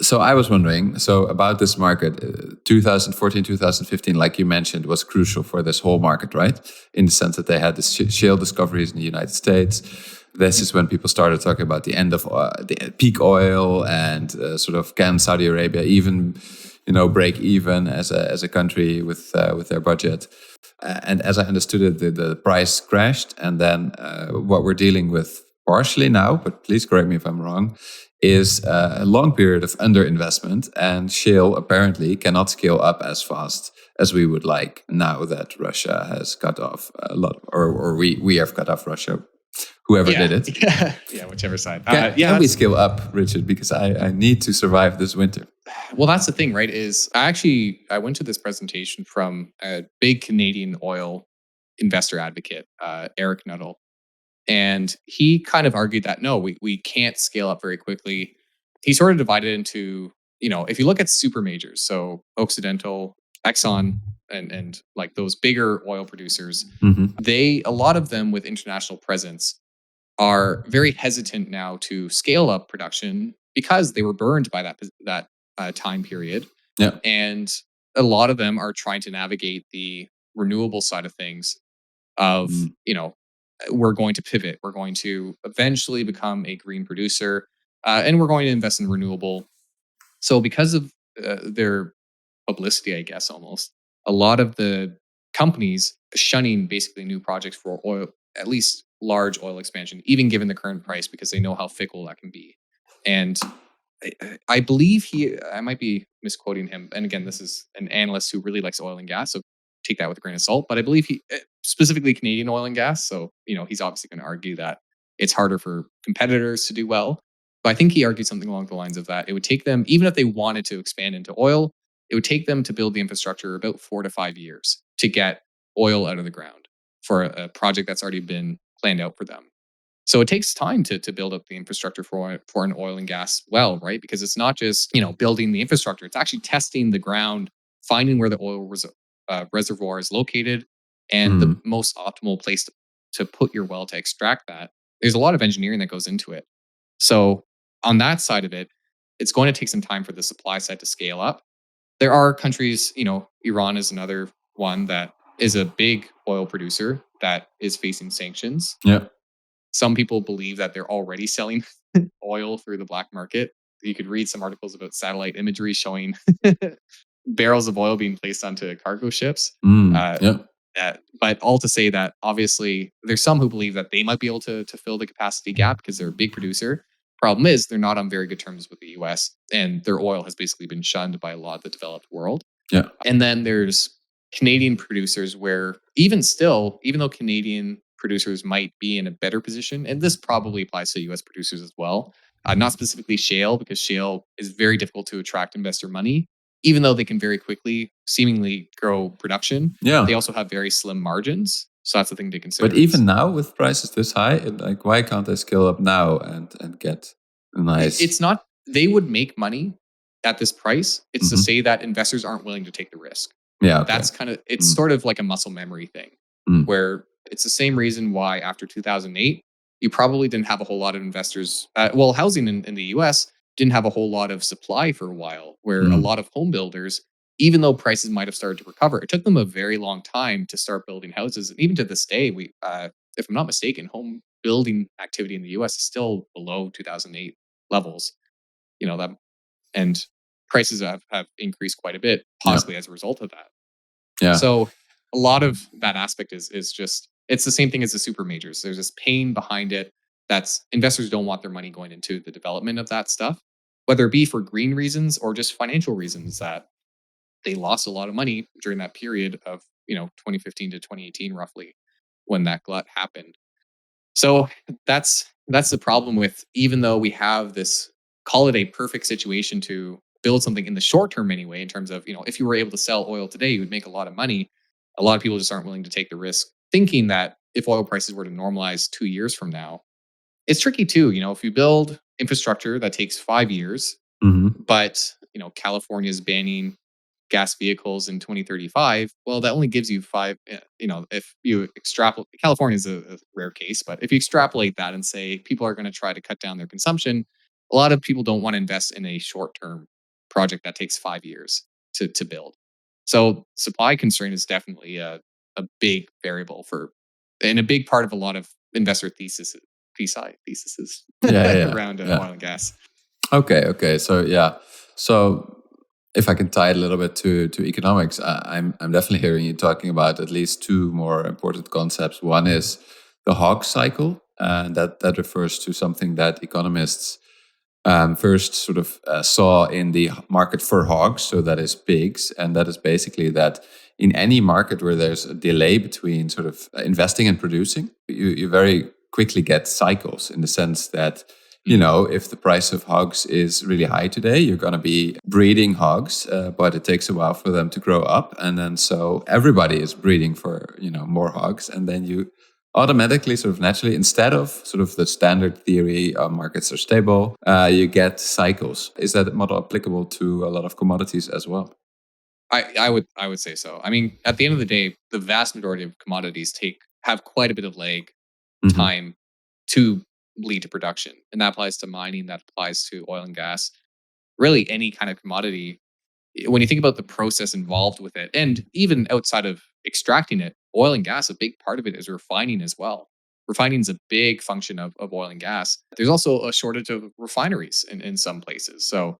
So I was wondering, so about this market, 2014, 2015, like you mentioned, was crucial for this whole market, right? In the sense that they had the shale discoveries in the United States. This is when people started talking about the end of the peak oil and sort of can Saudi Arabia even, break even as a country with their budget. And as I understood it, the price crashed, and then what we're dealing with partially now, but please correct me if I'm wrong, is a long period of underinvestment, and shale apparently cannot scale up as fast as we would like now that Russia has cut off a lot, or we have cut off Russia, whoever did it. Yeah, whichever side. Can we scale up, Richard? Because I need to survive this winter. Well, that's the thing, right? Is I went to this presentation from a big Canadian oil investor advocate, Eric Nuttall. And he kind of argued that, no, we can't scale up very quickly. He sort of divided into, if you look at super majors, so Occidental, Exxon, and like those bigger oil producers, a lot of them with international presence are very hesitant now to scale up production because they were burned by that time period. Yeah. And a lot of them are trying to navigate the renewable side of things of, we're going to pivot. We're going to eventually become a green producer, and we're going to invest in renewable. So because of their publicity, I guess, almost, a lot of the companies shunning basically new projects for oil, at least large oil expansion, even given the current price, because they know how fickle that can be. And I believe I might be misquoting him. And again, this is an analyst who really likes oil and gas, so take that with a grain of salt. But I believe he, specifically Canadian oil and gas, so he's obviously going to argue that it's harder for competitors to do well. But I think he argued something along the lines of that it would take them, even if they wanted to expand into oil, it would take them to build the infrastructure about 4 to 5 years to get oil out of the ground for a project that's already been planned out for them. So it takes time to build up the infrastructure for an oil and gas well, right? Because it's not just building the infrastructure; it's actually testing the ground, finding where the oil reservoir is located, and the most optimal place to put your well to extract that. There's a lot of engineering that goes into it. So on that side of it, it's going to take some time for the supply side to scale up. There are countries, Iran is another one that is a big oil producer that is facing sanctions. Yeah. Some people believe that they're already selling oil through the black market. You could read some articles about satellite imagery showing barrels of oil being placed onto cargo ships. But all to say that obviously there's some who believe that they might be able to fill the capacity gap because they're a big producer. Problem is they're not on very good terms with the US, and their oil has basically been shunned by a lot of the developed world. Yeah. And then there's Canadian producers where even though Canadian producers might be in a better position, and this probably applies to US producers as well, not specifically shale, because shale is very difficult to attract investor money. Even though they can very quickly seemingly grow production, they also have very slim margins. So that's the thing to consider. But even now, with prices this high, why can't they scale up now and get a nice... It's not... They would make money at this price. It's to say that investors aren't willing to take the risk. Yeah, okay. That's kind of... It's sort of like a muscle memory thing, where it's the same reason why after 2008, you probably didn't have a whole lot of investors... housing in the US didn't have a whole lot of supply for a while, where a lot of home builders, even though prices might have started to recover, it took them a very long time to start building houses. And even to this day, if I'm not mistaken, home building activity in the US is still below 2008 levels. And prices have increased quite a bit, possibly as a result of that. Yeah. So a lot of that aspect is just, it's the same thing as the super majors. There's this pain behind it that's investors don't want their money going into the development of that stuff, whether it be for green reasons or just financial reasons, that they lost a lot of money during that period of 2015 to 2018 roughly, when that glut happened. So that's the problem with, even though we have this, call it a perfect situation to build something in the short term anyway, in terms of, if you were able to sell oil today, you would make a lot of money. A lot of people just aren't willing to take the risk, thinking that if oil prices were to normalize 2 years from now, it's tricky too. If you build infrastructure that takes 5 years, but California's banning gas vehicles in 2035, well, that only gives you 5. If you extrapolate, California is a rare case, but if you extrapolate that and say people are going to try to cut down their consumption, a lot of people don't want to invest in a short-term project that takes 5 years to build. So supply constraint is definitely a big variable and a big part of a lot of investor theses Yeah, yeah, around yeah. oil and gas. Okay. So yeah, so if I can tie it a little bit to economics, I'm definitely hearing you talking about at least two more important concepts. One is the hog cycle, and that refers to something that economists first sort of saw in the market for hogs, so that is pigs, and that is basically that in any market where there's a delay between sort of investing and producing, you very quickly get cycles in the sense that if the price of hogs is really high today, you're going to be breeding hogs, but it takes a while for them to grow up, and then so everybody is breeding for more hogs, and then you automatically, sort of naturally, instead of sort of the standard theory, markets are stable, you get cycles. Is that model applicable to a lot of commodities as well? I would say so. I mean, at the end of the day, the vast majority of commodities have quite a bit of lag Mm-hmm. time to lead to production, and that applies to mining. That applies to oil and gas. Really, any kind of commodity. When you think about the process involved with it, and even outside of extracting it, oil and gas, a big part of it is refining as well. Refining is a big function of oil and gas. There's also a shortage of refineries in some places. So,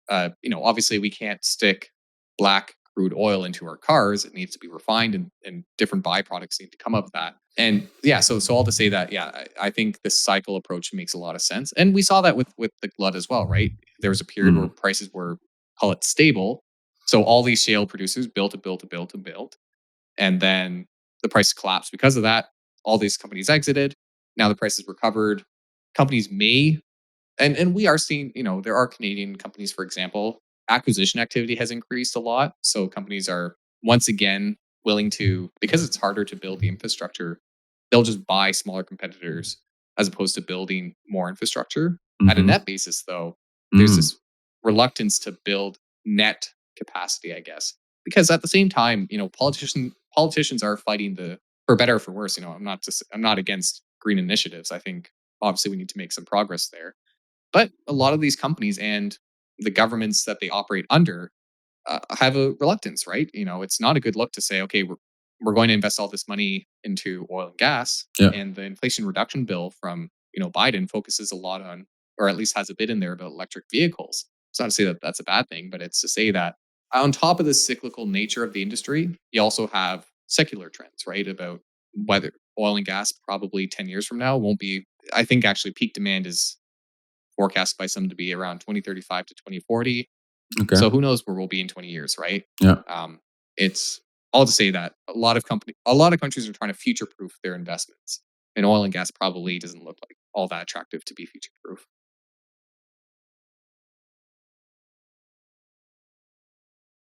obviously we can't stick black crude oil into our cars. It needs to be refined, and different byproducts need to come of that. And yeah, so all to say that, yeah, I think this cycle approach makes a lot of sense. And we saw that with the glut as well, right? There was a period where Mm-hmm. prices were, call it, stable. So all these shale producers built and built and built and built. And then the price collapsed because of that. All these companies exited. Now the prices recovered. Companies may, and we are seeing, there are Canadian companies, for example, acquisition activity has increased a lot. So companies are once again willing to, because it's harder to build the infrastructure, they'll just buy smaller competitors as opposed to building more infrastructure. At a Mm-hmm. net basis, though, there's Mm. this reluctance to build net capacity, I guess, because at the same time, politicians are fighting for better or for worse. I'm not against green initiatives. I think obviously we need to make some progress there, but a lot of these companies and the governments that they operate under have a reluctance, right? It's not a good look to say, okay, we're going to invest all this money into oil and gas, Yeah. and the Inflation Reduction Bill from Biden focuses a lot on, or at least has a bit in there about electric vehicles. It's not to say that that's a bad thing, but it's to say that on top of the cyclical nature of the industry, you also have secular trends, right? About whether oil and gas probably 10 years from now won't be. I think actually peak demand is forecast by some to be around 2035 to 2040. Okay. So who knows where we'll be in 20 years, right? Yeah. It's all to say that a lot of countries are trying to future proof their investments, and oil and gas probably doesn't look like all that attractive to be future proof.